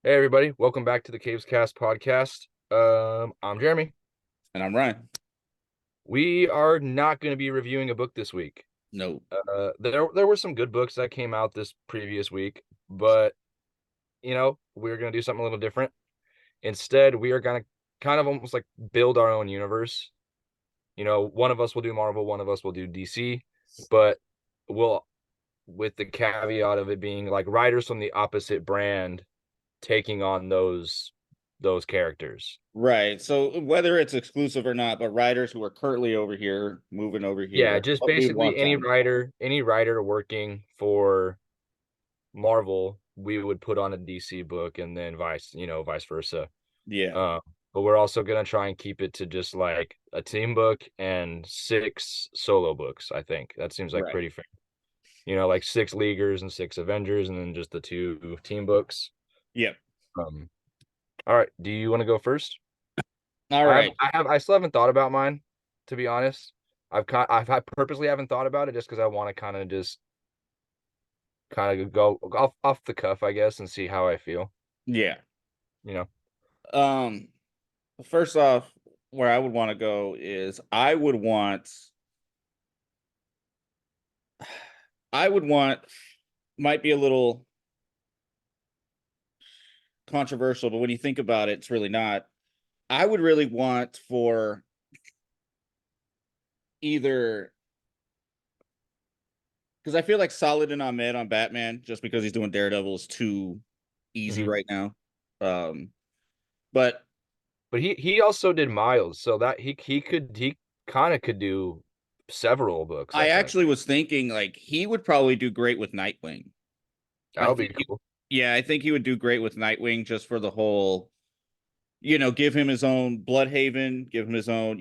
Hey everybody, welcome back to the Caves Cast podcast. I'm Jeremy. And I'm Ryan. We are not going to be reviewing a book this week. No. There were some good books that came out this previous week, but we're going to do something a little different. Instead, we are going to kind of almost like build our own universe. One of us will do Marvel, one of us will do DC, but we'll with the caveat of it being like writers from the opposite brand taking on those characters. Right. So whether it's exclusive or not, but writers who are currently over here, moving over Yeah, here, just what we basically want them. any writer working for Marvel, we would put on a DC book and then vice versa. Yeah. Uh, but we're also gonna try and keep it to just like a team book and six solo books, I think. That seems like Right. pretty fair. Like six Leaguers and six Avengers and then just the two team books. Yep. Um, all right, do you want to go first? All right. I still haven't thought about mine, to be honest. I purposely haven't thought about it just because I want to kind of go off the cuff, I guess, and see how I feel. Yeah. You know, Um, First off, where I would want to go is I would want might be a little controversial, but when you think about it, it's really not. I would really want for either because I feel like Saladin Ahmed on Batman, just because he's doing Daredevil, is too easy hmm right now. Um, but but he also did Miles, so that he kind of could do several books. I I think actually was thinking like he would probably do great with Nightwing. that I would think, be cool. yeah, I think he would do great with Nightwing just for the whole, give him his own Bloodhaven, give him his own,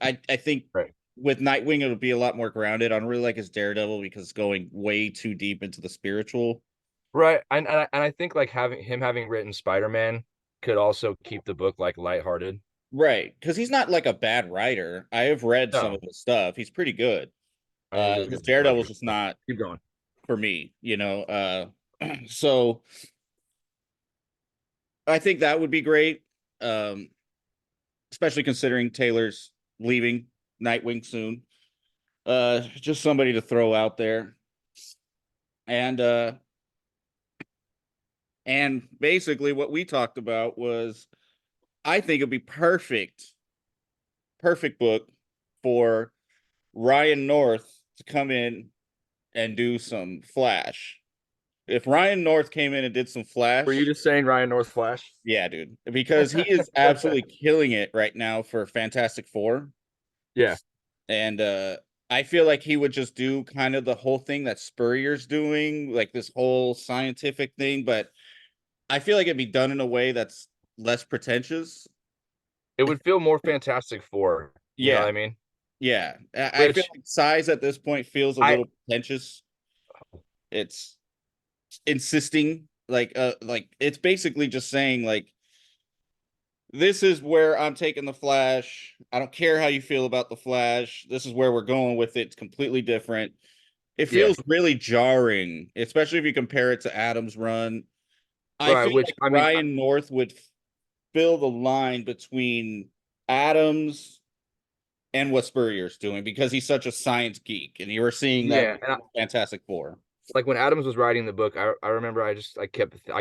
I think Right, with Nightwing it'll be a lot more grounded. I don't really like his Daredevil because it's going way too deep into the spiritual. right, and I think like having written Spider-Man could also keep the book like lighthearted. Right, because he's not like a bad writer. I have read some No, of his stuff. He's pretty good. I think His it's like Daredevil's just not keep going. for me. So I think that would be great. Um, Especially considering Taylor's leaving Nightwing soon. Just somebody to throw out there. And basically what we talked about was I think it'd be perfect book for Ryan North to come in and do some Flash. If Ryan North came in and did some Were you Flash, just saying Ryan North Flash? yeah, dude, because he is absolutely killing it right now for Fantastic Four. Yeah, And I feel like he would just do kind of the whole thing that Spurrier's doing, like this whole scientific thing, but I feel like it'd be done in a way that's less pretentious. it would feel more Fantastic Four. You know what Yeah, I mean? yeah. I feel Which like size at this point feels a I little pretentious. It's insisting like it's basically just saying like this is where I'm taking the Flash. I don't care how you feel about the Flash. This is where we're going with it. It's completely different. It yeah, feels really jarring, especially if you compare it to Adam's run. I right. feel Which like I mean, Ryan North would fill the line between Adams and what Spurrier's doing because he's such a science geek, and you were seeing that yeah, with Fantastic Four. like when Adams was writing the book, I remember I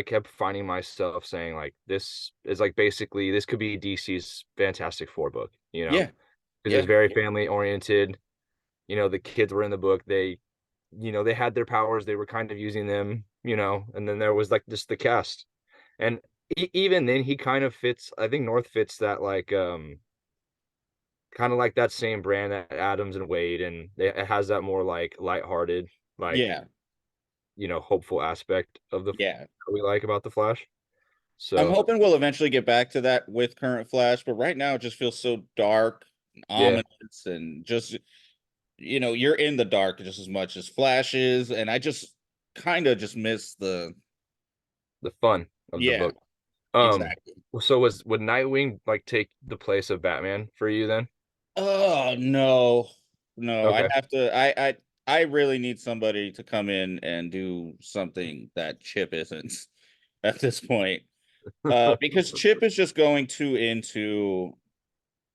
kept finding myself saying like this is like basically this could be DC's Fantastic Four book, Yeah, because it's yeah, very family oriented. The kids were in the book. They had their powers. They were kind of using them, and then there was like just the cast. And even then he kind of fits, I think North fits that like kind of like that same brand that Adams and Wade, and it has that more like lighthearted, like yeah, hopeful aspect of the yeah. that we like about the Flash. I'm So hoping we'll eventually get back to that with current Flash, but right now it just feels so dark and yeah, ominous and just you're in the dark just as much as Flash is, and I just kind of just miss the the fun of the yeah, book. Um, exactly. so would Nightwing like take the place of Batman for you then? Oh no. No, I'd Okay. have to I really need somebody to come in and do something that Chip isn't. at this point. Because Chip is just going too into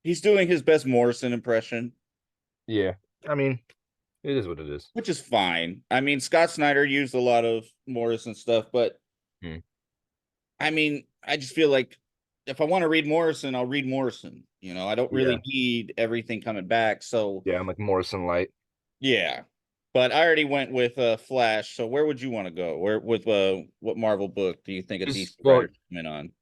he's doing his best Morrison impression, Yeah. I mean, it is what it is. which is fine. I mean, Scott Snyder used a lot of Morrison stuff, but Hmm. I mean, I just feel like if I want to read Morrison, I'll read Morrison. I don't Yeah. really need everything coming back. So Yeah, I'm like Morrison Light. yeah. But I already went with Flash. So where would you want to go? Where with what Marvel book do you think a DC Just well, writer should come in on?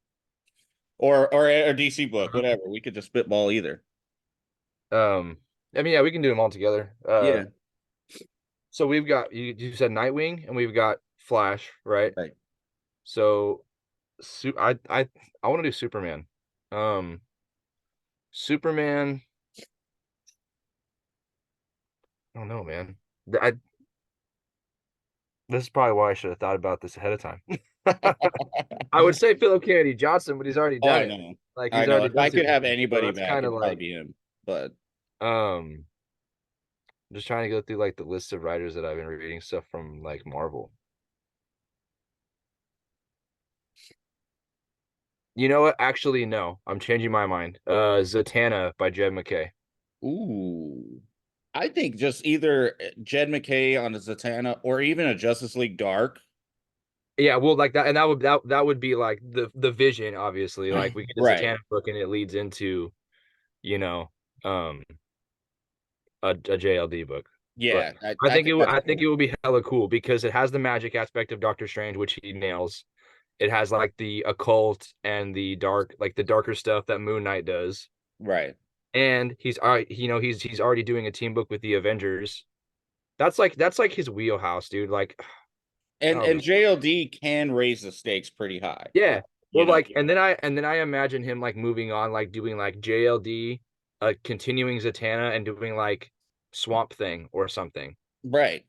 Or a DC book, uh-huh. whatever. We could just spitball either. um, I mean, yeah, we can do them all together. Yeah. So we've got you said Nightwing and we've got Flash, right? Right. So I want to do Superman. Um, Superman, I don't know, man. I This is probably why I should have thought about this ahead of time. I would say Philip Kennedy Johnson, but he's already Oh, done I it. know. Like I he's know. already If done I could have Superman. So anybody that's back, kind of it'd probably like be him. But um I'm just trying to go through like the list of writers that I've been reading stuff from like Marvel. You know what? Actually, no. I'm changing my mind. Zatanna by Jed McKay. ooh. I think just either Jed McKay on a Zatanna or even a Justice League Dark. Yeah, well, like that, and that would be like the vision, obviously. Like we get a Right. Zatanna book, and it leads into, you know, um, a JLD book. But Yeah, I think that's I think cool. it would be hella cool because it has the magic aspect of Doctor Strange, which he nails. It has like the occult and the dark, like the darker stuff that Moon Knight does. Right. And he's already, he's already doing a team book with the Avengers. That's like his wheelhouse, dude. Like that And would be JLD can raise the stakes pretty high, yeah. you Well, know. like, and then I imagine him like moving on, like doing like JLD, continuing Zatanna and doing like Swamp Thing or something. Right.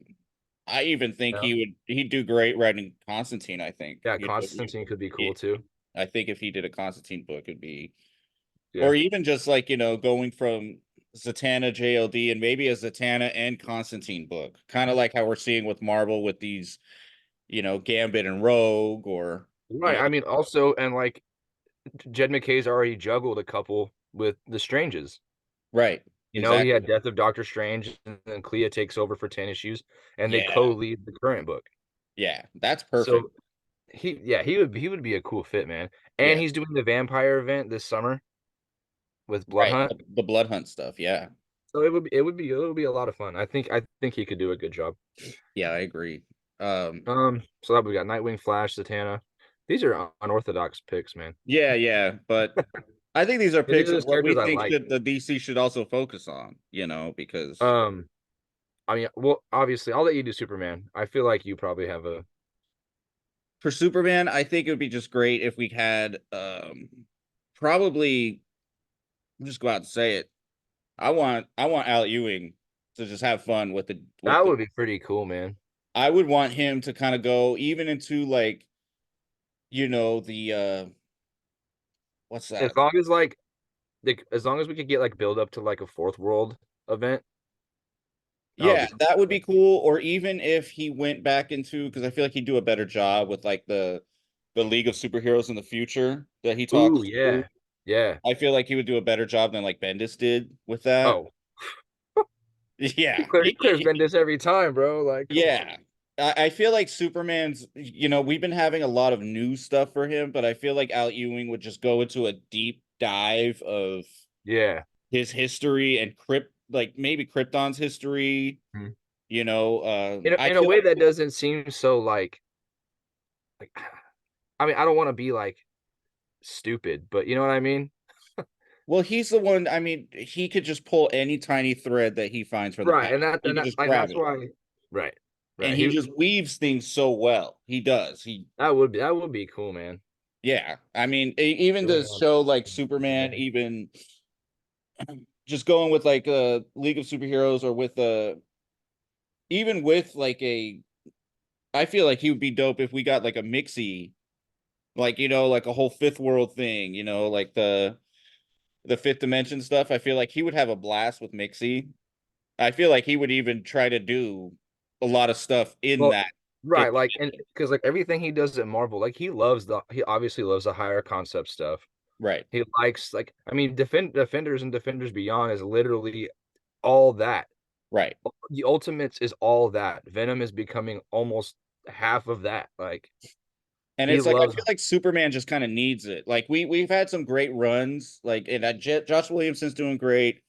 I even think Yeah. he'd do great writing Constantine, I think. Yeah, Constantine could be cool He- too. I think if he did a Constantine book, it'd be Yeah. or even just like, going from Zatanna JLD and maybe a Zatanna and Constantine book. Kind of like how we're seeing with Marvel with these, Gambit and Rogue or Right. I mean, also, and like Jed McKay's already juggled a couple with the Stranges. right. He Exactly. had Death of Doctor Strange, and then Clea takes over for 10 issues, and they Yeah. co-lead the current book. Yeah. That's perfect. So he would be a cool fit, man. And Yeah. he's doing the vampire event this summer with Blood Right. Hunt. The Blood Hunt stuff. Yeah. So it would be a lot of fun. I think he could do a good job. Yeah, I agree. Um, So that we got Nightwing, Flash, Zatanna. These are unorthodox picks, man. yeah, yeah, but I think these are And these picks are of the what we characters I think like. should the DC should also focus on, because Um, I mean, well, obviously, I'll let you do Superman. I feel like you probably have a for Superman, I think it would be just great if we had probably I'll just go out and say it. I want Al Ewing to just have fun with the that would be pretty cool, man. I would want him to kind of go even into like, the what's As that? long as as long as we could get like build up to like a fourth world event, that would Yeah, be cool. that would be cool. Or even if he went back into because I feel like he'd do a better job with like the League of Superheroes in the future that he Ooh, talks to. yeah. Yeah. I feel like he would do a better job than like Bendis did with that. Oh, he Yeah. clears Bendis every time, bro. Like, come on. Yeah. I feel like Superman's, we've been having a lot of new stuff for him, but I feel like Al Ewing would just go into a deep dive of Yeah. his history and like maybe Krypton's history. Mhm. I In a feel way like that doesn't seem so like I mean, I don't want to be like stupid, but you know what I mean? well, he's the one. I mean, he could just pull any tiny thread that he finds from the Right. past. And that He and could that just and grab that's it, why right. and Right. he He just weaves things so well. He does. that would be cool, man. Yeah. I mean, even Doing to it on show like Superman, Superman. even just going with like a League of Superheroes or with even with like I feel like he would be dope if we got like a mixie, like like a whole fifth world thing, like the fifth dimension stuff. I feel like he would have a blast with mixie. I feel like he would even try to do a lot of stuff in Well, that. Right, like, and because like everything he does at Marvel, like he obviously loves the higher concept stuff. Right, He likes like I mean Defenders and Defenders Beyond is literally all that. right. The Ultimates is all that. Venom is becoming almost half of that. Like And he it's like I loves feel like Superman just kind of needs it. Like we've had some great runs, like and Josh Williamson's doing great,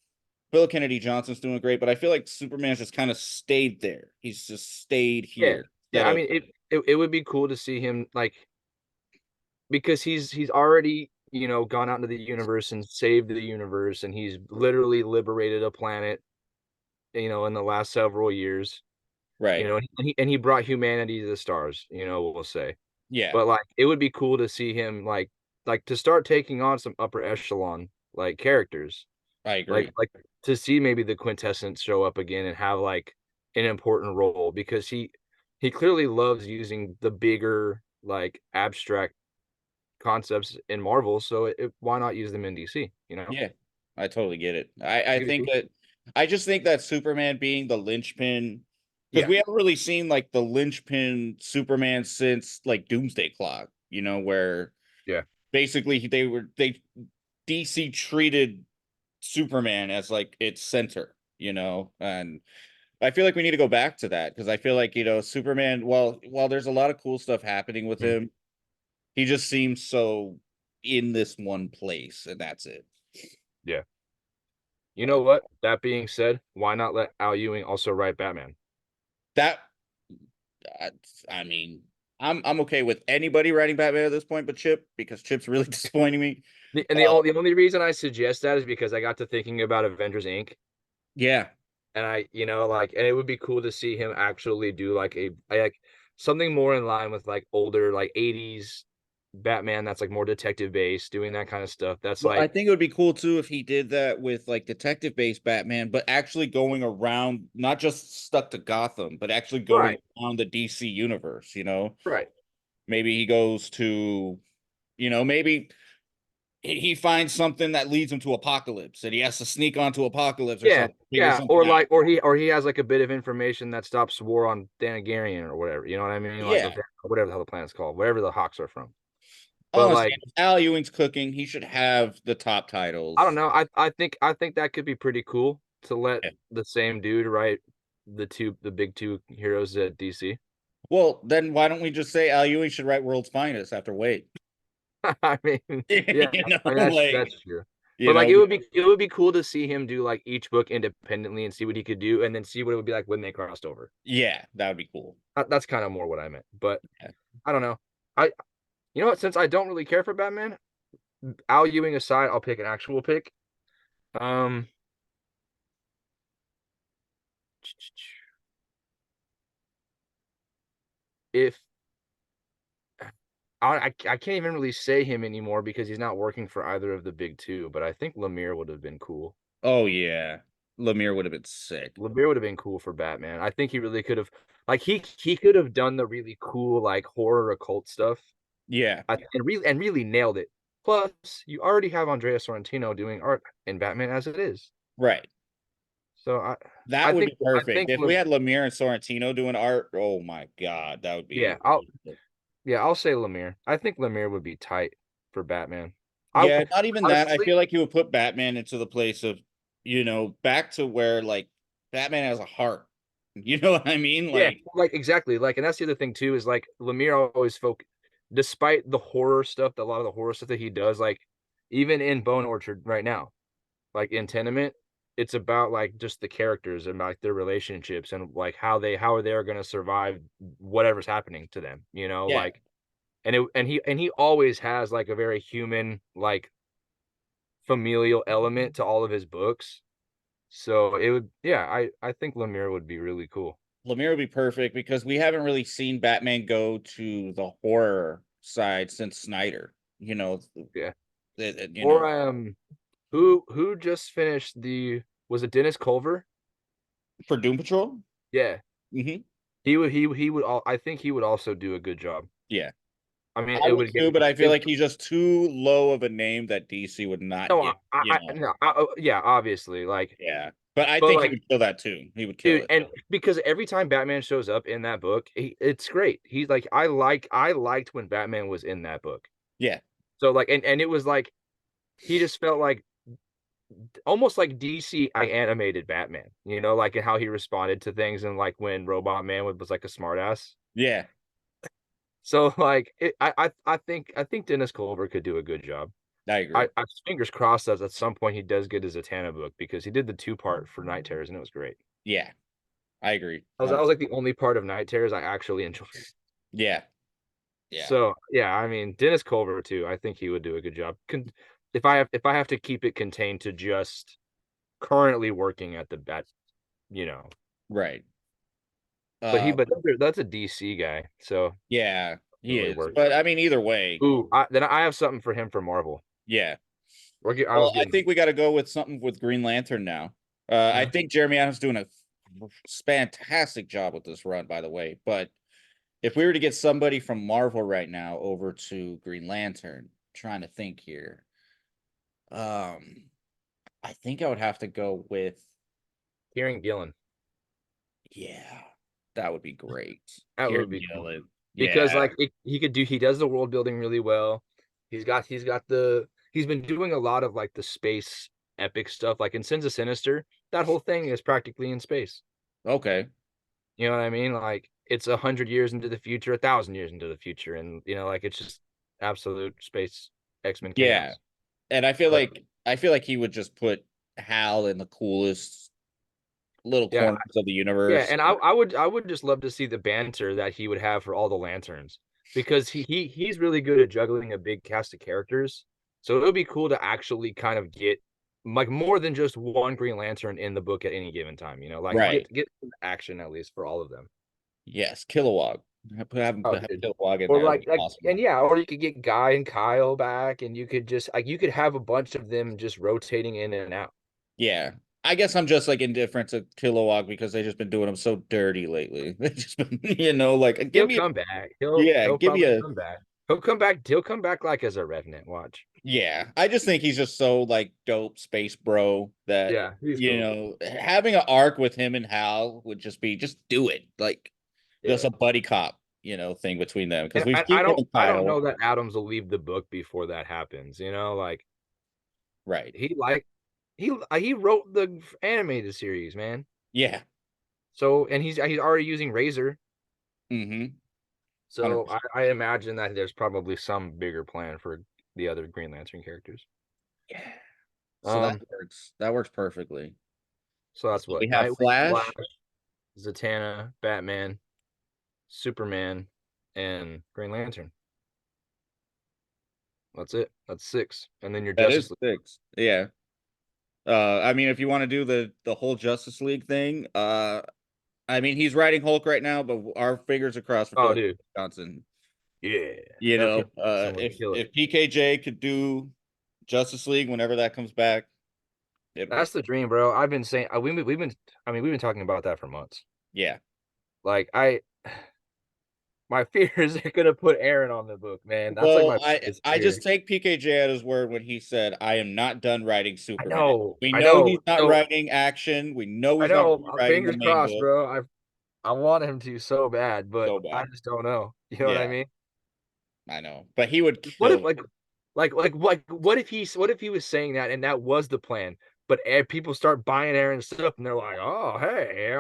Phil Kennedy Johnson's doing great, but I feel like Superman's just kind of stayed there. He's just stayed yeah. here Yeah, instead I of mean it would be cool to see him like because he's already, gone out into the universe and saved the universe and he's literally liberated a planet, in the last several years. right. And he brought humanity to the stars, we'll say. Yeah, But like it would be cool to see him like to start taking on some upper echelon like characters. I Like agree. like to see maybe the quintessence show up again and have like an important role because he clearly loves using the bigger like abstract concepts in Marvel, so why not use them in DC, you know? Yeah, I totally get it. I It'd be think cool. that I just think that Superman being the linchpin, because Yeah, we haven't really seen like the linchpin Superman since like Doomsday Clock, where yeah. basically they DC treated Superman as like its center, and I feel like we need to go back to that because I feel like Superman. While there's a lot of cool stuff happening with Mhm. him, he just seems so in this one place, and that's it. Yeah. You know But what? That being said, why not let Al Ewing also write Batman? that I, I mean, I'm okay with anybody writing Batman at this point, but Chip because Chip's really disappointing me. The, and the Uh, only the only reason I suggest that is because I got to thinking about Avengers Inc. yeah, And like, and it would be cool to see him actually do like like something more in line with like older like 80s Batman that's like more detective based, doing that kind of stuff. That's well, I like think it would be cool too if he did that with like detective-based Batman, but actually going around, not just stuck to Gotham, but actually going right, around the DC universe. right. Maybe he goes to, maybe he finds something that leads him to Apocalypse, and he has to sneak onto Apocalypse or Yeah, something, figure yeah, something or out. like, or he has like a bit of information that stops war on Thanagarian or whatever. You know what I mean? Like, or Yeah. whatever the hell the planet's called, wherever the Hawks are from. But All I'm like, saying, if Al Ewing's cooking, he should have the top I don't titles. know. I think that could be pretty cool to let Yeah. the same dude write the big two heroes at DC. Well, then why don't we just say Al Ewing should write World's Finest after Wait? I mean, yeah, I mean Like, that's true. you But like know, it would be cool to see him do like each book independently and see what he could do, and then see what it would be like when they crossed over. yeah, that would be cool. That's kind of more what I meant. But Yeah. I don't know. I You know what? Since I don't really care for Batman, Al Ewing aside, I'll pick an actual pick. Um, if I can't even really say him anymore because he's not working for either of the big two, but I think Lemire would have been cool. Oh yeah, Lemire would have been sick. Lemire would have been cool for Batman. I think he really could have, like he could have done the really cool like horror occult stuff, Yeah, and really nailed it. Plus, you already have Andrea Sorrentino doing art in Batman as it is. right. So I That I would think be I perfect. think If we had Lemire and Sorrentino doing art, oh my god, that would yeah, be I'll say Lemire. I think Lemire would be tight for Batman. I yeah, not even that. I honestly, feel like he would put Batman into the place of, back to where like Batman has a heart. You know what I mean? yeah, Like, like exactly. Like, and that's the other thing too is like Lemire always despite the horror stuff, a lot of the horror stuff that he does, like even in Bone Orchard right now, like in Tenement, it's about like just the characters and like their relationships and like how they're gonna survive whatever's happening to them. yeah, Like and he always has like a very human like familial element to all of his books. So it would, yeah, I think Lemire would be really cool. Lemire would be perfect because we haven't really seen Batman go to the horror side since Snyder. Yeah. It- it- you Or know, who just finished was it Dennis Culver? for Doom Patrol. Yeah. Hmm. I think he would also do a good job. Yeah, I mean, I it would would too, but I feel it like he's just too low of a name that DC would not no, give. no, yeah, obviously, like Yeah, But I But think he like, would kill that too. He would kill dude, it. and because every time Batman shows up in that book, it's great. He's like, I liked when Batman was in that book. Yeah. So like, and it was like he just felt like almost like DC I animated Batman, like how he responded to things, and like when Robot Man was like a smartass. Yeah. So like, I think Dennis Culver could do a good job. I agree. I fingers crossed that at some point he does get his Zatanna book, because he did the two-part for Night Terrors and it was great. Yeah. I agree. That was like the only part of Night Terrors I actually enjoyed. Yeah. Yeah. So yeah, I mean Dennis Culver too. I think he would do a good job. If I have to keep it contained to just currently working at the bat, you know. Right. But Uh that's a DC guy, so yeah, it he really is. works. But I mean either way, Ooh, then I have something for him for Marvel. yeah. I Well, was I getting. think we got to go with something with Green Lantern now. I Yeah. think Jeremy Adams doing a fantastic job with this run, by the way. But if we were to get somebody from Marvel right now over to Green Lantern, trying to think here, um, I think I would have to go with, Kieran Gillen. yeah, that would be great. That would Kieran be cool. Gillen, Because yeah, like he does the world building really well. He's been doing a lot of like the space epic stuff, like in Sins of Sinister. That whole thing is practically in space. okay, You know what I mean? Like it's 100 years into the future, 1,000 years into the future, and like it's just absolute space X-Men yeah. chaos. And But I feel like he would just put Hal in the coolest little yeah, corners of the yeah, universe. and I would just love to see the banter that he would have for all the lanterns, because he's really good at juggling a big cast of characters. So it would be cool to actually kind of get like more than just one Green Lantern in the book at any given time. Like Right. get some action at least for all of them. Yes, Kilowog. Oh, Have dude. Kilowog in Or there. That'd be and awesome. yeah, or you could get Guy and Kyle back, and you could just like you could have a bunch of them just rotating in and out. Yeah. I guess I'm just like indifferent to Kilowog because they've just been doing them so dirty lately. They just been, like give He'll me come back. yeah, He'll give me probably a come back. He'll come back like as a Revenant. Watch. yeah. I just think he's just so like dope space bro that Yeah, he's cool. having an arc with him and Hal would just do it. Like just Yeah. a buddy cop, thing between them because And we've I seen him don't and I don't Kyle. know that Adams will leave the book before that happens. Like Right. he like he wrote the animated series, man. Yeah. So and he's already using Razor. Mm-hmm. So 100%. I imagine that there's probably some bigger plan for the other Green Lantern characters. Yeah. So that Um, works. That works perfectly. so So that's what we have Nightwing, Flash, Flash. Zatanna, Batman, Superman, and Green Lantern. That's it. That's six. And then your That is Justice League. six. Yeah. I mean, if you want to do the whole Justice League thing, I mean, he's writing Hulk right now, but our fingers are crossed for Oh, Philip dude. Johnson. Yeah. Someone If kill it. PKJ could do Justice League whenever that comes back, it'd be That's the dream, bro. I've been saying we've been talking about that for months. yeah. Like my fear is they're gonna put Aaron on the book, man. That's like Well, my I biggest I just fear. take PKJ at his word when he said, "I am not done writing I Superman." know, We I know he's know. not So writing action. We know I he's not know. writing the Fingers main crossed, book. bro. I want him to so bad, but So I bad. just don't know. You know what I Yeah, mean? I know. But he would What if kill. what if he was saying that and that was the plan, but people start buying Aaron's stuff and they're like, oh hey,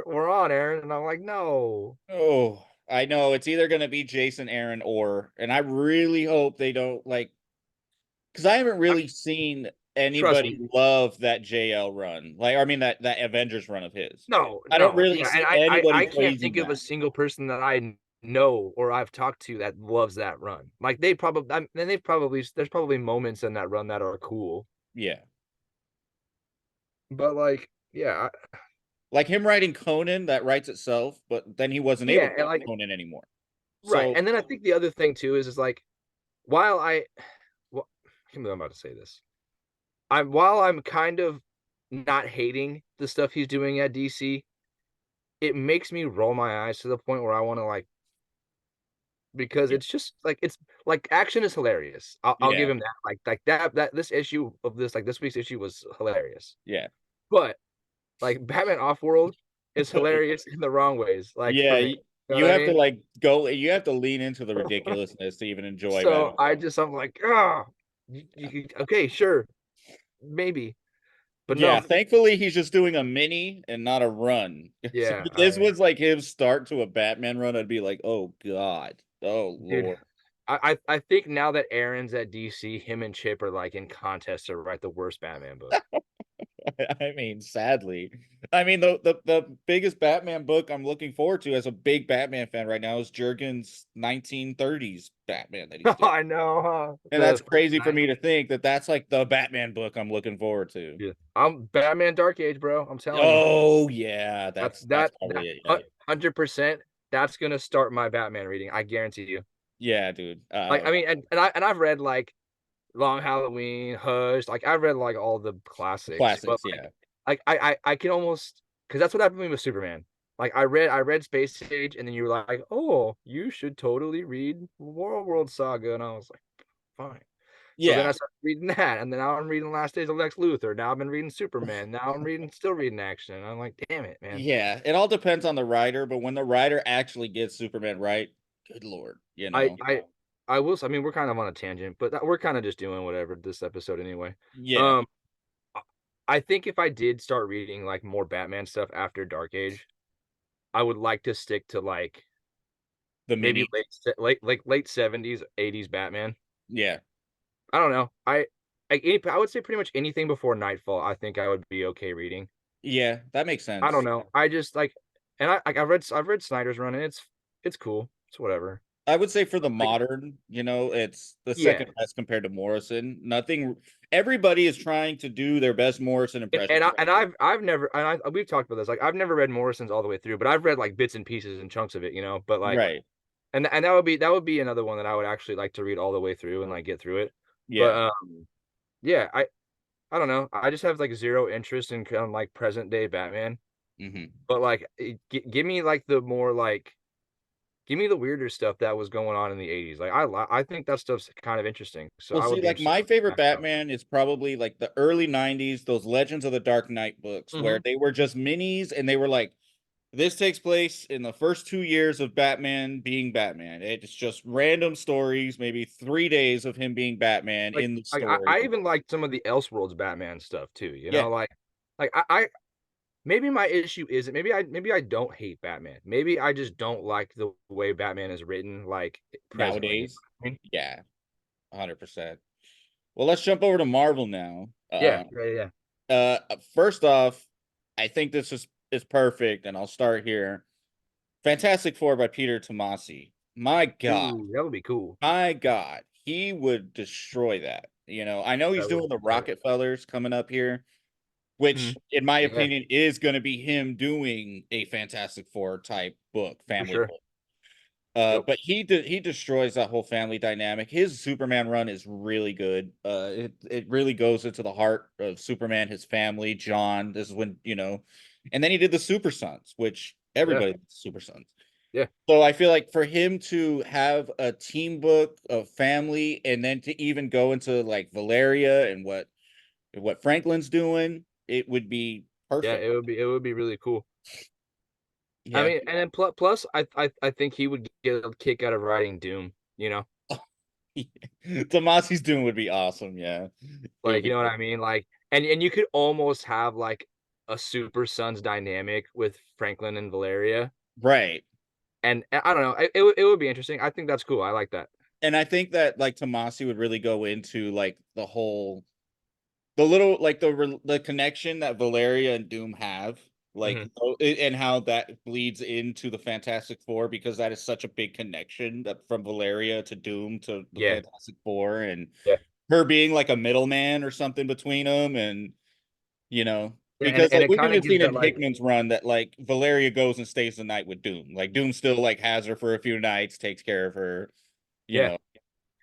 we're on Aaron, and I'm like, no. Oh, I know. It's either going to be Jason Aaron and I really hope they don't like, because I haven't I, really seen Trust anybody me. love that JL run. Like, I mean, that Avengers run of his. No, I don't no, really yeah, and see I anybody can't praising think of a that. single person that I know or I've talked to that loves that run. Like there's probably moments in that run that are cool, Yeah. but like, yeah, Like him writing Conan, that writes itself, but then he wasn't able yeah, to and write like, Conan anymore. right, So, and then I think the other thing too is like, while I, well, I can't believe I'm about to say this. While I'm kind of not hating the stuff he's doing at DC, it makes me roll my eyes to the point where I want to like, because yeah. it's just like it's like action is hilarious. I'll give Yeah. him that. Like that this issue of this week's issue was hilarious. Yeah. But Like Batman Off-World is hilarious in the wrong ways. Like for Yeah, me, you know you what I have to mean? like go. You have to lean into the ridiculousness to even enjoy So Batman. I'm like, ah, okay, sure, maybe, but Yeah, no, thankfully he's just doing a mini and not a run. So yeah, if this was like his start to a Batman run, I'd be like, oh God, oh dude. Lord. I think now that Aaron's at DC, him and Chip are like in contest to write the worst Batman book. I mean, sadly, I mean the biggest Batman book I'm looking forward to as a big Batman fan right now is Jurgen's 1930s Batman that he's doing, I know, huh? and The that's first crazy for night. me to think that that's like the Batman book I'm looking forward to. Yeah, I'm Batman Dark Age, bro. I'm telling you, Oh yeah, that that's that probably that it. Yeah, 100%. That's gonna start my Batman reading. I guarantee you. yeah, dude. Like, I mean, and I've read like Long Halloween, Hush. Like I've read like all the classics, but Classics. Yeah, I can almost because that's what happened to me with Superman. Like I read Space Age, and then you were like, oh, you should totally read World Saga, and I was like, fine. So then yeah, I started reading that, and then now I'm reading Last Days of Lex Luthor. Now I've been reading Superman. Now I'm still reading action. And I'm like, damn it, man. yeah. It all depends on the writer, but when the writer actually gets Superman right, good lord, you I know. I I will. I mean, we're kind of on a tangent, but we're kind of just doing whatever this episode anyway. Yeah, Um, I I think if I did start reading like more Batman stuff after Dark Age, I would like to stick to like the maybe mini. late 70s, 80s Batman. Yeah, I don't know. I would say pretty much anything before Nightfall, I think I would be okay reading. yeah, that makes I don't sense. know. I just like, and I've read Snyder's run, and it's cool. It's whatever. I would say for the Like, modern, it's the yeah, second best compared to Morrison. Nothing. Everybody is trying to do their best Morrison and impressions right I've never and we've talked about this. Like I've never read Morrison's all the way through, but I've read like bits and pieces and chunks of it, you know. But now. like, Right. and that would be another one that I would actually like to read all the way through and like get through it. But Yeah. yeah, I don't know. I just have like zero interest in kind of like present day Batman. Hmm. But like, give me like the more like, give me the weirder stuff that was going on in the 80s. Like I think that stuff's kind of interesting. So Well, I see, would be like interested my in favorite that stuff. Batman is probably like the early '90s, those Legends of the Dark Knight books, where Hmm. they were just minis, and they were like, this takes place in the first 2 years of Batman being Batman. It's just random stories, maybe 3 days of him being Batman Like in the I story. even like some of the Elseworlds Batman stuff too. You Yeah, know, like I maybe my issue isn't maybe I don't hate Batman. Maybe I just don't like the way Batman is written like presently. You know nowadays. what I mean? Yeah, 100%. Well, let's jump over to Marvel now. Yeah, yeah, yeah. First off, I think this is perfect, and I'll start here. Fantastic Four by Peter Tomasi. Ooh, that would be cool. My God, he would destroy that. I know he's That would doing the that would. Rockefellers coming up here, Mhm. which, in my Yeah, opinion, is going to be him doing a Fantastic Four type book, for family sure. book. Yep. But he destroys that whole family dynamic. His Superman run is really good. It really goes into the heart of Superman, his family, John. This is when and then he did the Super Sons, which Yeah. everybody loves Super Sons. Yeah. So I feel like for him to have a team book of family, and then to even go into like Valeria and what Franklin's doing, it would be Yeah, perfect. it would be really cool. I Yeah. mean, and then plus I think he would get a kick out of writing Doom, you know? Tomasi's doing would be awesome. Yeah. It would Like, you be know what great. I mean? Like, and you could almost have like a Super Sons dynamic with Franklin and Valeria. Right. And I don't know, it would be interesting. I think that's cool. I like that. And I think that like Tomasi would really go into like the little like the connection that Valeria and Doom have, like Mhm. and how that bleeds into the Fantastic Four, because that is such a big connection that from Valeria to Doom to the Yeah. Fantastic Four, and Yeah. her being like a middleman or something between them, and Yeah, and because and like it we've kind of even gives seen in that like Hickman's run that like Valeria goes and stays the night with Doom, like Doom still like has her for a few nights, takes care of her, you yeah. know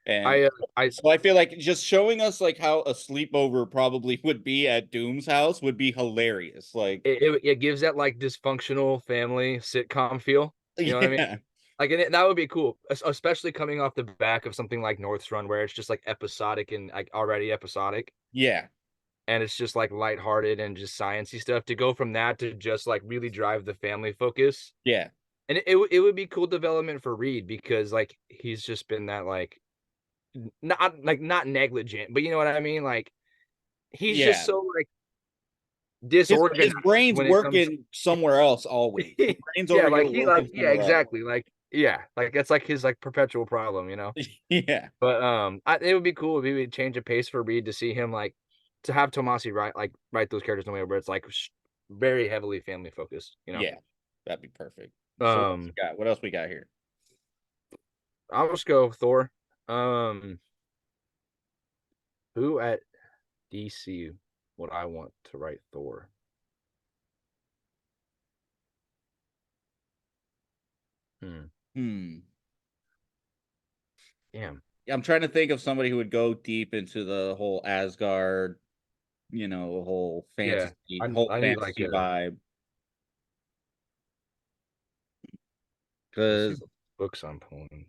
and I I so I feel like just showing us like how a sleepover probably would be at Doom's house would be hilarious. Like, it gives that like dysfunctional family sitcom feel. You know what I mean? yeah, Like, and that would be cool, especially coming off the back of something like North's Run, where it's just like episodic and like already episodic. yeah, and it's just like lighthearted and just sciencey stuff, to go from that to just like really drive the family focus. Yeah. And it would be cool development for Reed, because like he's just been that like not negligent, but you know what I mean? Like he's just Yeah. so like His disorganized brain's when it comes. working somewhere else always. His brain's Yeah, over like here he like working yeah, somewhere else. exactly. Like yeah, like that's like his like perpetual problem, you know. Yeah. But it would be cool if we would change a pace for Reed, to see him like to have Tomasi write those characters in a way where it's like very heavily family focused, you know. Yeah. That'd be perfect. So what else Um, we got? What else we got here? I'll just go Thor. Um, who at DC would I want to write Thor? Hmm. Hmm. Damn. I'm trying to think of somebody who would go deep into the whole Asgard, Yeah. whole I need like fantasy a vibe. let's see Because what books I'm pulling.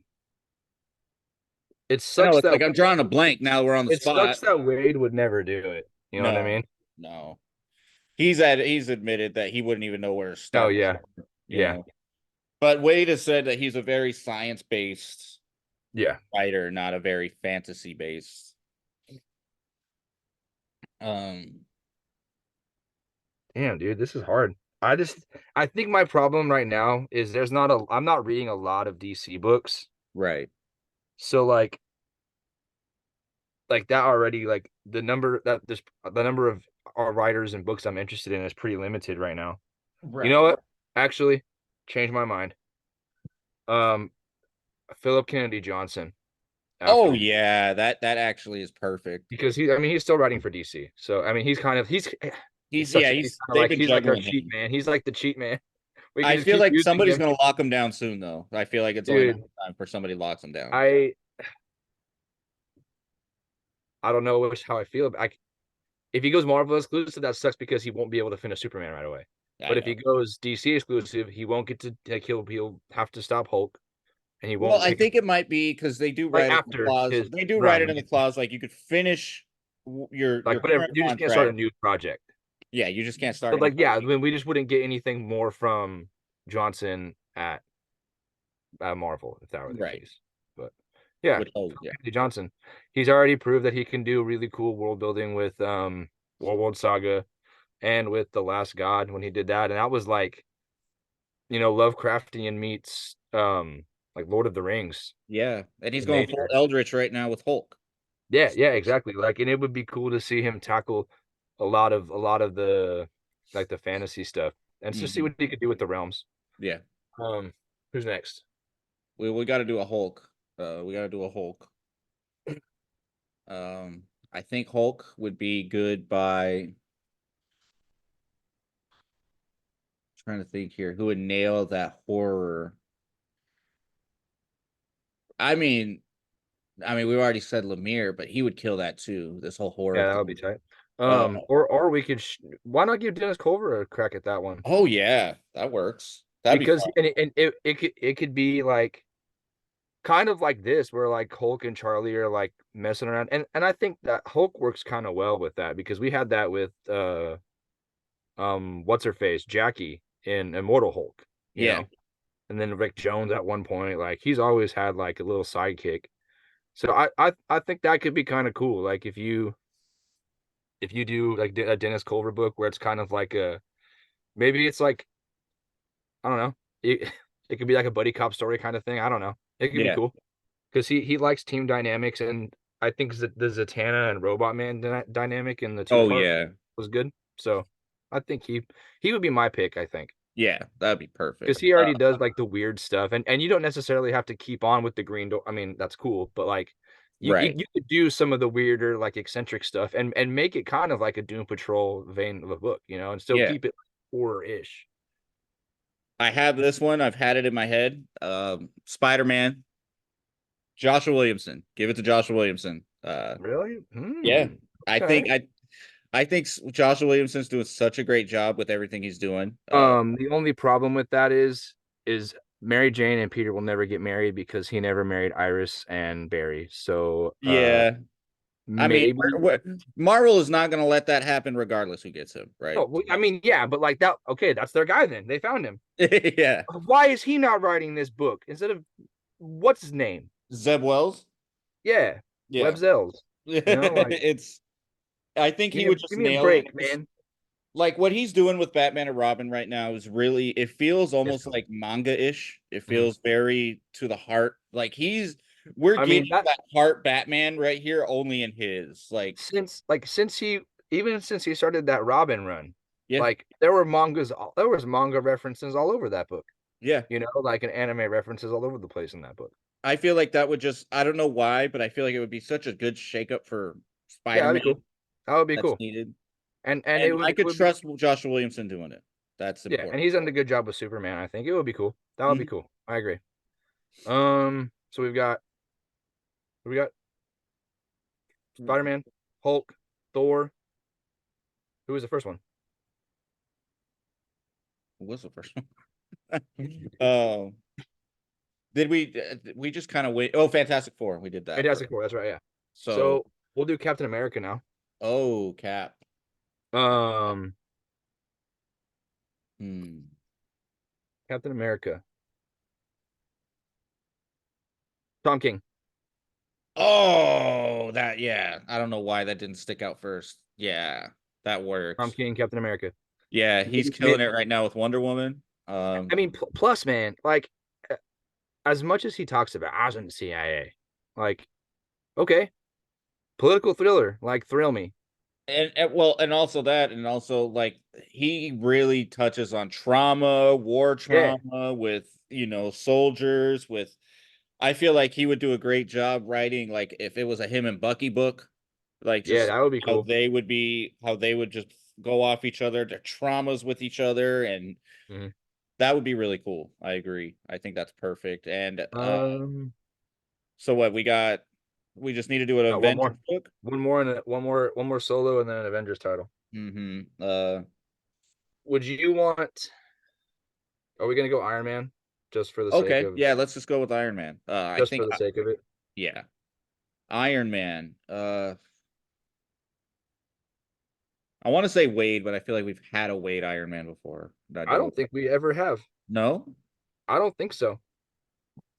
It I know sucks it's that like I'm drawing a blank now. We're on the it spot. sucks that Wade would never do it. You know what I No, mean? no. He's admitted that he wouldn't even know where to Oh start. yeah. You Yeah. know, but Wade has said that he's a very science based Yeah. writer, not a very fantasy based. Um, Damn, dude, this is hard. I think my problem right now is I'm not reading a lot of DC books. right, So like that already, like the number of writers and books I'm interested in is pretty limited right now. You know right. what? Actually, change my mind. Um, Philip Kennedy Johnson Oh after, yeah, that actually is perfect. because I mean he's still writing for DC. So I mean He's yeah, he's he's kind of they've like been he's like our juggling cheat him. man. He's like the cheat man. We can I just feel keep like using somebody's him. gonna lock him down soon, though. I feel like it's only a matter Dude, of time for somebody locks him down. I I don't know how I feel. If he goes Marvel exclusive, that sucks because he won't be able to finish Superman right away. I But if know. he goes DC exclusive, he won't get to like he'll have to stop Hulk, and he Well, won't I pick think it might be because they do like write it in the after clause. his They do write it run. in the clause like you could finish your Like whatever, current you just can't start a contract. new project. Yeah, you just can't start But any like yeah, I project. mean, we just wouldn't get anything more from Johnson at Marvel if that were the Right. case. But yeah, Which yeah. Andy Johnson, he's already proved that he can do really cool world building with World Saga and with The Last God when he did that, and that was like, Lovecraftian meets like Lord of the Rings Yeah. And he's in going full nature. Eldritch right now with Hulk. Yeah, yeah, exactly. Like, and it would be cool to see him tackle a lot of the like the fantasy stuff, and just see Hmm. what he could do with the realms. Yeah. Um, who's next? We gotta do a Hulk. We gotta do a Hulk. I think Hulk would be good by trying to think here. Who would nail that horror? I mean, we've already said Lemire, but he would kill that too. This whole horror Yeah, that would be thing. tight. Uh, Or we could why not give Dennis Culver a crack at that one? oh yeah, that works. That'd be Because fun. it could be like kind of like this, where like Hulk and Charlie are like messing around, and I think that Hulk works kind of well with that, because we had that with what's her face, Jackie in Immortal Hulk, Yeah, and then Rick Jones at one point, like he's always had like a little sidekick. So I think that could be kind of cool, like if you do like a Dennis Culver book where it's kind of like a, maybe it's like, I don't know, it could be like a buddy cop story kind of thing. I don't know, it could be yeah. cool because he likes team dynamics, and I think the Zatanna and Robot Man dynamic in the two Oh part yeah, was good. So I think he would be my pick. I think yeah. That'd be because perfect. he already does like the weird stuff, and you don't necessarily have to keep on with the Green Door. I mean, that's cool, but like Right. you could do some of the weirder like eccentric stuff, and make it kind of like a Doom Patrol vein of a book, and still Yeah. keep it horror-ish. I have this one. I've had it in my head. Spider-Man, Joshua Williamson. Give it to Joshua Williamson. Really? Yeah. I Okay. think I think Joshua Williamson's doing such a great job with everything he's doing. The only problem with that is Mary Jane and Peter will never get married because he never married Iris and Barry. So Yeah. I mean, maybe. Marvel is not going to let that happen regardless who gets him, right? Oh, I mean, yeah, but like that. Okay, that's their guy. Then they found him. Yeah. Why is he not writing this book instead of what's his name? Zeb Wells? Yeah, Web Yeah. Zells. You know, like It's I think he would just give me a nail it. break, man. Like what he's doing with Batman and Robin right now is really it feels It's almost cool. like manga-ish. It Mhm. feels very to the heart. Like we're I mean getting that that heart Batman right here only in his. Like, since he even since he started that Robin run, yeah, like there was manga references all over that book. yeah. You know, like an anime references all over the place in that book. I feel like that would just I don't know why, but I feel like it would be such a good shakeup for Yeah, that'd Spider-Man be cool. That would be that's cool. needed. And And I it could would be trust Joshua Williamson doing it. That's yeah, and important. he's done a good job with Superman. I think it would be cool. That would be Mhm. cool. I agree. So we got Spider-Man, Hulk, Thor. Who was the first one? What was the first one? Um, did we just kind of wait? Oh, Fantastic Four. We did that first. Fantastic Four. That's right. Yeah. So, So we'll do Captain America now. oh, Cap. Um, Hmm. Captain America. Tom King. Oh, that yeah. I don't know why that didn't stick out first. Yeah, that Tom works. King, Captain America. Yeah, he's killing it right now with Wonder Woman. I mean, plus, man, like as much as he talks about, I was in the CIA. Like, okay, political thriller, like thrill me. And well, and also that, and also like he really touches on trauma, war Yeah, trauma with soldiers. With I feel like he would do a great job writing like if it was a him and Bucky book, like yeah, just that would be cool. how they would just go off each other, their traumas with each other, and Mhm. that would be really cool. I agree. I think that's perfect. And Um, so what we got? We just need to do an Got one Avengers more, book. one more solo, and then an Avengers title. Mm-hmm. Would you want? Are we gonna go Iron Man just for the sake Okay, of yeah, let's just go with Iron Man. I just think, for the sake of it? yeah, Iron Man. I want to say Wade, but I feel like we've had a Wade Iron Man before. Not I doing don't think we ever have. no, I don't think so.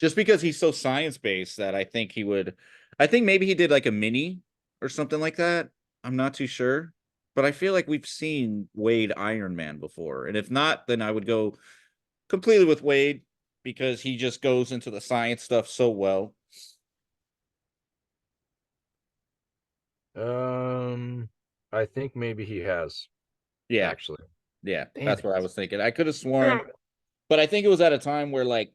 just because he's so science based that I think he would. I think maybe he did like a mini or something like that. I'm not too sure, but I feel like we've seen Wade Iron Man before, and if not, then I would go completely with Wade because he just goes into the science stuff so well. Um, I think maybe he has Yeah, actually. yeah, Damn that's what I it. was thinking. I could have sworn, but I think it was at a time where like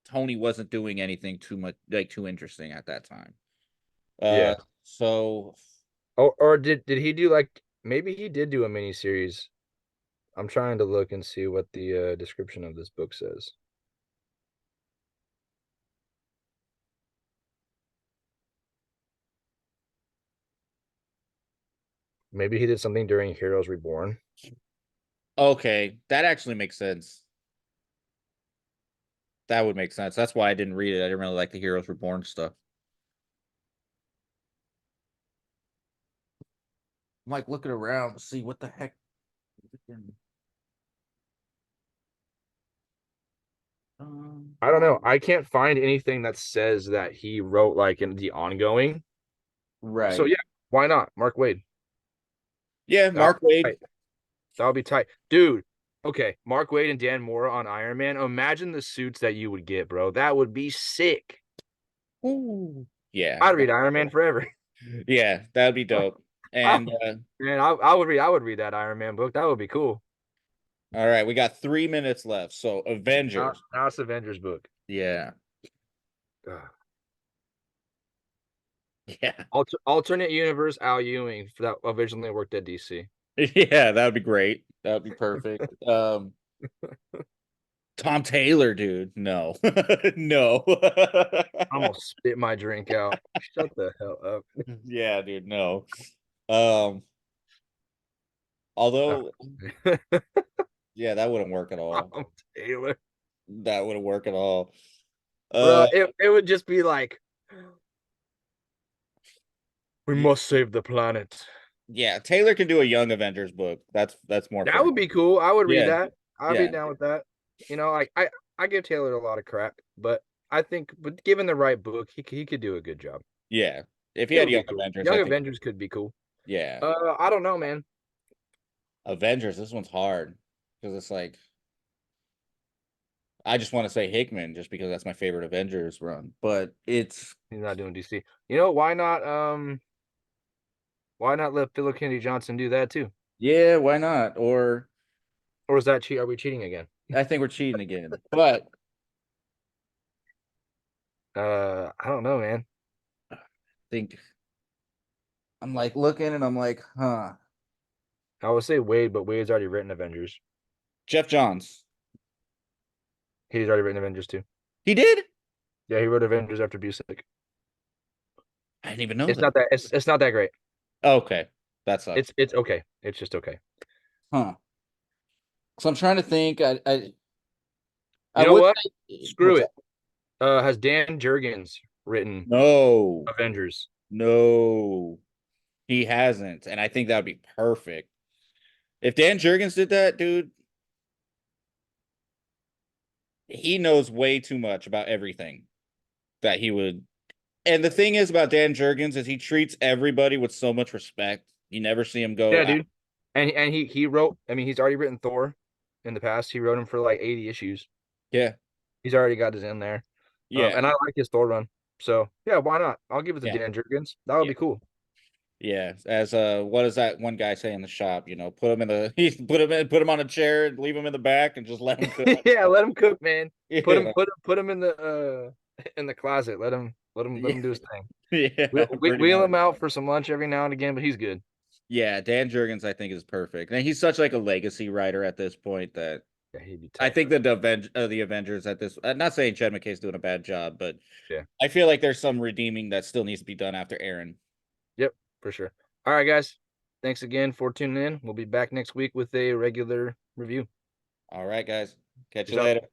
Tony wasn't doing anything too much, like too interesting at that time. Uh, Yeah. so Or did he do like maybe he did do a mini series? I'm trying to look and see what the description of this book says. Maybe he did something during Heroes Reborn. okay, that actually makes sense. That would make sense. That's why I didn't read it. I didn't really like the Heroes Reborn stuff. I'm like looking around to see what the heck. I don't know. I can't find anything that says that he wrote like in the ongoing. So Right. yeah, why not? Mark Wade. Yeah, That would Mark be Wade. tight. That would be tight. Dude, okay. Mark Wade and Dan Mora on Iron Man. Imagine the suits that you would get, bro. That would be sick. Ooh. Yeah. I'd read Iron Man forever. Yeah, that'd be dope. And Man, I would read that Iron Man book. That would be cool. all right, we got 3 minutes left. So Avengers. Now it's Avengers book. Yeah. Ugh. Yeah. Alternate universe Al Ewing for that originally worked at DC. Yeah, that would be great. That would be perfect. Tom Taylor, dude. No. No. I'm gonna spit my drink out. Shut the hell up. Yeah, dude, no. Um, although, yeah, that wouldn't work at all. Tom Taylor. That wouldn't work at all. Bro, Uh, it would just be like We must save the planet. Yeah, Taylor can do a Young Avengers book. That's more for That me. would be cool. I would read Yeah, that. I'd be yeah, down with that. You know, I give Taylor a lot of crap, but I think, but given the right book, he could do a good job. yeah. If he It had would Young be cool. Avengers, I Young think. Avengers could be cool. Yeah, I don't know, man. Avengers. This one's hard because it's like I just want to say Hickman just because that's my favorite Avengers run. But it's He's not doing DC. You know, why not let Philip Kennedy Johnson do that too? yeah, why not? Or Or is that cheat? Are we cheating again? I think we're cheating again. But I don't know, man. I think I'm like looking and I'm like, huh. I would say Wade, but Wade's already written Avengers. Jeff Johns. He's already written Avengers too. He did? Yeah, he wrote Avengers after Busick. I didn't even know It's that. not that it's not that great. Okay. That sucks. It's okay. It's just okay. Huh. So I'm trying to think. I You know would what? say Screw what's it. that? Has Dan Jurgens written No. Avengers? No. He hasn't. And I think that would be perfect. If Dan Jurgens did that, dude, he knows way too much about everything that he would. And the thing is about Dan Jurgens is he treats everybody with so much respect. You never see him go Yeah, out. dude. And he wrote. I mean, he's already written Thor in the past. He wrote him for like 80 issues. Yeah. He's already got his in there. Yeah. And I like his Thor run. So yeah, why not? I'll give it to Yeah. Dan Jurgens. That would Yeah. be cool. Yeah. As what does that one guy say in the shop? Put him in the he put him on a chair and leave him in the back and just let him cook. Yeah, let him cook, man. Yeah. Put him in the closet. Let Yeah. him do his thing. Yeah, pretty Wheel much. him out for some lunch every now and again, but he's good. Yeah, Dan Jurgens I think is perfect. And he's such like a legacy writer at this point that Yeah, he'd be I tough. think that the Avengers at this. I'm not saying Chad McKay's doing a bad job, but Yeah. I feel like there's some redeeming that still needs to be done after Aaron. Yep, for sure. All right, guys. Thanks again for tuning in. We'll be back next week with a regular review. All right, guys. Catch Peace you out. later.